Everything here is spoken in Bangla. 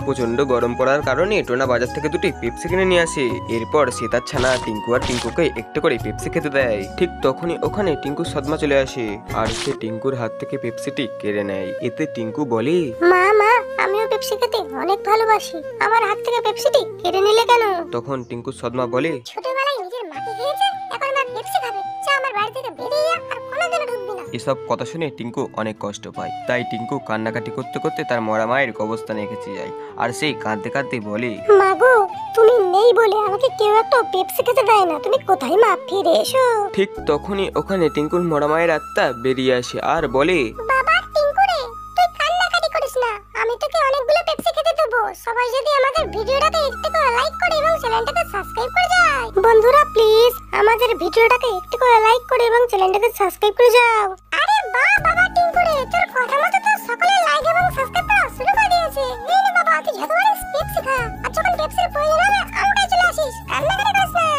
প্রচন্ড গরম পড়ার কারণে টোনা বাজার থেকে দুটি পেপসি কিনে নিয়ে আসে। এরপর সে তার ছানা টিঙ্কু আর টিঙ্কুকে একটু করে পেপসি খেতে দেয়। ঠিক তখনই ওখানে টিঙ্কুর সদমা চলে আসে আর সে টিঙ্কুর হাত থেকে পেপসিটি কেড়ে নেয়। এতে টিঙ্কু বলে, মা মা আমিও পেপসি খেতে অনেক ভালোবাসি, আমার হাত থেকে পেপসিটি কেড়ে নিলে কেন? তখন টিঙ্কুর সদমা বলে, ছোটবেলায় নিজের মাকে খেয়েছে, এখন মা পেপসি খাবে, যা আমার বাড়ি থেকে বেরিয়ে যা, আর কোনোদিনও ঢুকবি না। এসব কথা শুনে টিঙ্কু অনেক কষ্ট পায়। তাই টিঙ্কু কান্নাকাটি করতে করতে তার মরা মায়ের কবরস্থানে এসে যায় আর সেই কাঁদতে কাঁদতে বলে, মা গো তুমি নেই বলে আমাকে কেউ একটা পেপসি খেতে দেয় না, তুমি কোথায় মা, ফিরে এসো। ঠিক তখনই ওখানে টিঙ্কুর মরা মায়ের আত্মা বেরিয়ে আসে আর বলে, বাবা টিঙ্কু রে, তুই কান্নাকাটি করিস না, আমি তোকে অনেকগুলো পেপসি খেতে দেবো। সবাই যদি আমাদের ভিডিওটাকে একটু করে লাইক করে এবং চ্যানেলটাকে সাবস্ক্রাইব করে যায়। বন্ধুরা প্লিজ আমাদের ভিডিওটাকে একটু করে লাইক করে এবং চ্যানেলটাকে সাবস্ক্রাইব করে যাও। আরে বাহ বাবা টিঙ্কু রে, তোর কথা মতো তো সকলে লাইক এবং সাবস্ক্রাইব করা শুরু করে দিয়েছে। এই নে বাবা, তুই যতবার